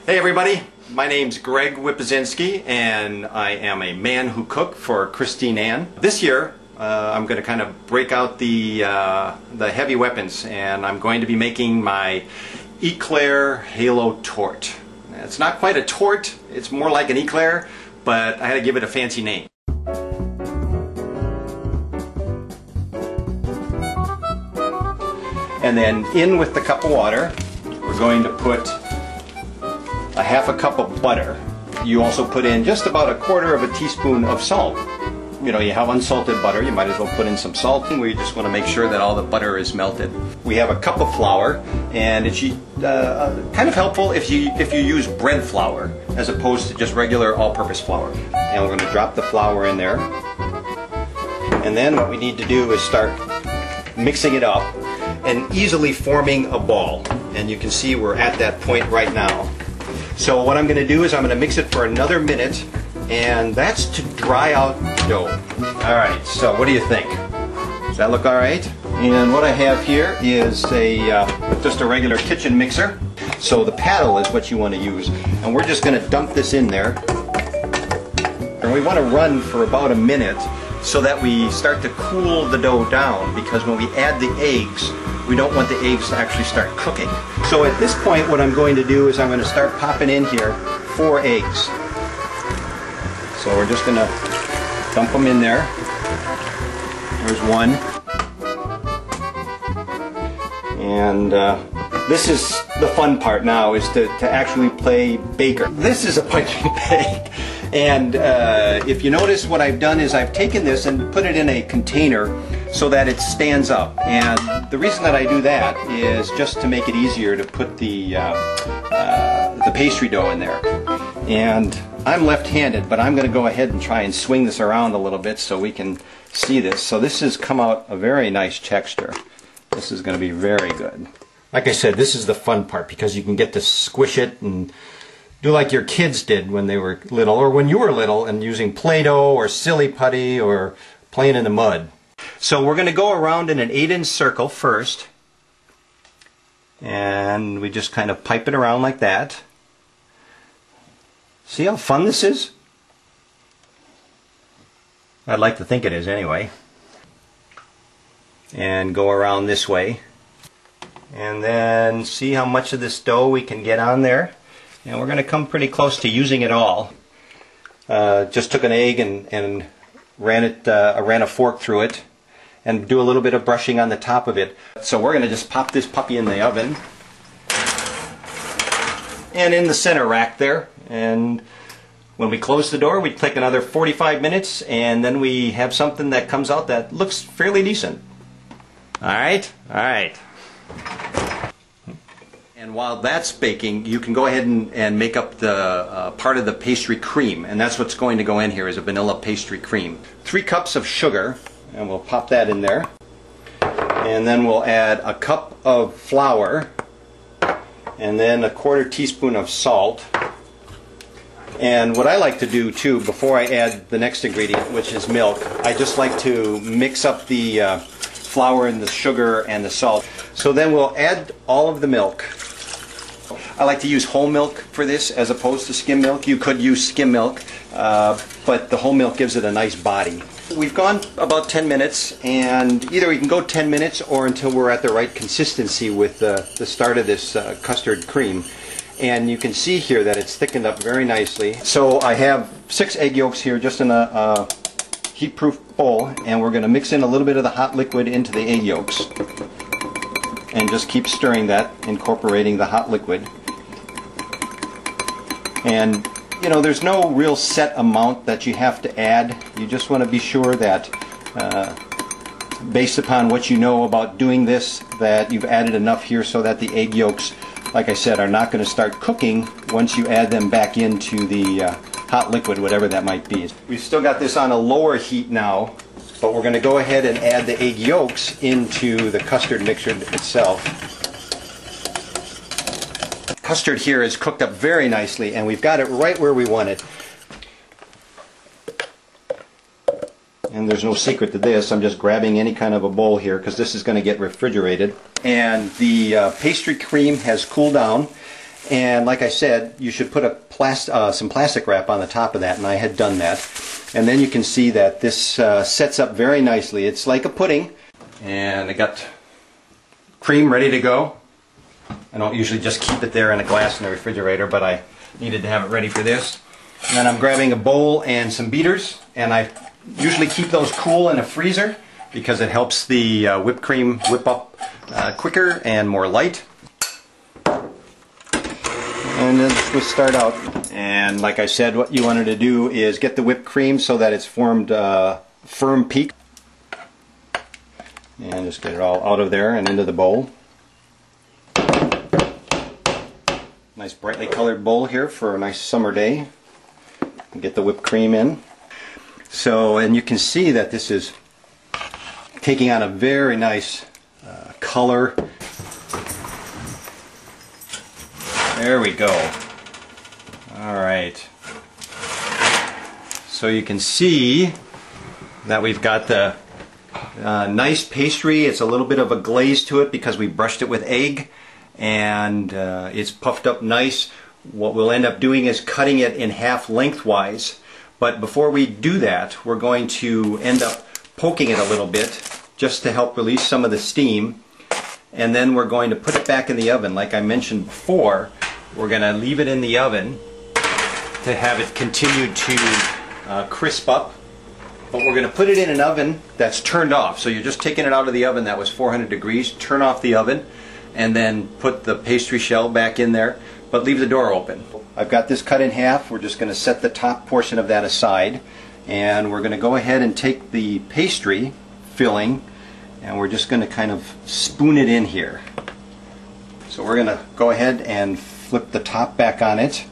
Hey everybody, my name's Greg Wypiszynski and I am a man who cook for Christine Ann. This year I'm going to kind of break out the heavy weapons and I'm going to be making my Eclair Halo Torte. It's not quite a torte, it's more like an Eclair, but I had to give it a fancy name. And then in with the cup of water, we're going to put a half a cup of butter. You also put in just about a quarter of a teaspoon of salt. You know, you have unsalted butter, you might as well put in some salt. We just want to make sure that all the butter is melted. We have a cup of flour, and it's kind of helpful if you use bread flour as opposed to just regular all-purpose flour. And we're going to drop the flour in there. And then what we need to do is start mixing it up and easily forming a ball. And you can see we're at that point right now. So what I'm going to do is I'm going to mix it for another minute, and that's to dry out dough. Alright, so what do you think? Does that look alright? And what I have here is just a regular kitchen mixer. So the paddle is what you want to use. And we're just going to dump this in there. And we want to run for about a minute so that we start to cool the dough down, because when we add the eggs, we don't want the eggs to actually start cooking. So at this point what I'm going to do is I'm going to start popping in here 4 eggs. So we're just going to dump them in there. There's one. And this is the fun part now, is to actually play baker. This is a punch and bake. And if you notice, what I've done is I've taken this and put it in a container so that it stands up. And the reason that I do that is just to make it easier to put the pastry dough in there. And I'm left-handed, but I'm going to go ahead and try and swing this around a little bit so we can see this. So this has come out a very nice texture. This is going to be very good. Like I said, this is the fun part, because you can get to squish it and do like your kids did when they were little, or when you were little, and using Play-Doh or silly putty or playing in the mud. So we're going to go around in an 8-inch circle first, and we just kind of pipe it around like that. See how fun this is? I'd like to think it is anyway. And go around this way. And then see how much of this dough we can get on there. And we're going to come pretty close to using it all. Just took an egg and ran a fork through it and do a little bit of brushing on the top of it. So we're going to just pop this puppy in the oven. And in the center rack there. And when we close the door, we take another 45 minutes, and then we have something that comes out that looks fairly decent. Alright? Alright. And while that's baking, you can go ahead and make up the part of the pastry cream, and that's what's going to go in here, is a vanilla pastry cream. 3 cups of sugar, and we'll pop that in there. And then we'll add a cup of flour, and then a 1/4 teaspoon of salt. And what I like to do too, before I add the next ingredient, which is milk, I just like to mix up the flour and the sugar and the salt. So then we'll add all of the milk. I like to use whole milk for this as opposed to skim milk. You could use skim milk, but the whole milk gives it a nice body. We've gone about 10 minutes, and either we can go 10 minutes or until we're at the right consistency with the start of this custard cream. And you can see here that it's thickened up very nicely. So I have 6 egg yolks here just in a heat-proof bowl, and we're going to mix in a little bit of the hot liquid into the egg yolks. And just keep stirring that, incorporating the hot liquid. And you know, there's no real set amount that you have to add. You just want to be sure that based upon what you know about doing this, that you've added enough here so that the egg yolks, like I said, are not going to start cooking once you add them back into the hot liquid, whatever that might be. We've still got this on a lower heat now, but we're going to go ahead and add the egg yolks into the custard mixture itself. Custard here is cooked up very nicely, and we've got it right where we want it. And there's no secret to this. I'm just grabbing any kind of a bowl here because this is going to get refrigerated. And the pastry cream has cooled down, And like I said, you should put some plastic wrap on the top of that, and I had done that. And then you can see that this sets up very nicely. It's like a pudding. And I got cream ready to go. I don't usually just keep it there in a glass in the refrigerator, but I needed to have it ready for this. And then I'm grabbing a bowl and some beaters, and I usually keep those cool in a freezer because it helps the whipped cream whip up quicker and more light. And then we'll start out. And like I said, what you wanted to do is get the whipped cream so that it's formed firm peak. And just get it all out of there and into the bowl. Nice brightly colored bowl here for a nice summer day. Get the whipped cream in. So, and you can see that this is taking on a very nice color. There we go. Alright. So you can see that we've got the nice pastry. It's a little bit of a glaze to it because we brushed it with egg, and it's puffed up nice. What we'll end up doing is cutting it in half lengthwise, but before we do that, we're going to end up poking it a little bit just to help release some of the steam, and then we're going to put it back in the oven. Like I mentioned before, we're going to leave it in the oven to have it continue to crisp up, but we're going to put it in an oven that's turned off. So you're just taking it out of the oven that was 400 degrees, turn off the oven, and then put the pastry shell back in there, but leave the door open. I've got this cut in half. We're just going to set the top portion of that aside, and we're going to go ahead and take the pastry filling, and we're just going to kind of spoon it in here. So we're going to go ahead and flip the top back on it.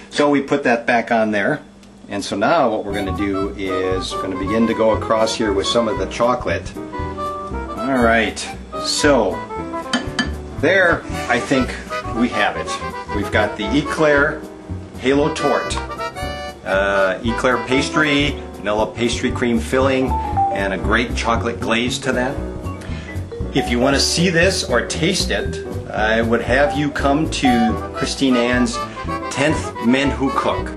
So we put that back on there, and so now what we're going to do is we're going to begin to go across here with some of the chocolate. Alright, so there I think we have it. We've got the Eclair Halo Torte. Eclair pastry, vanilla pastry cream filling, and a great chocolate glaze to that. If you want to see this or taste it, I would have you come to Christine Ann's 10th Men Who Cook.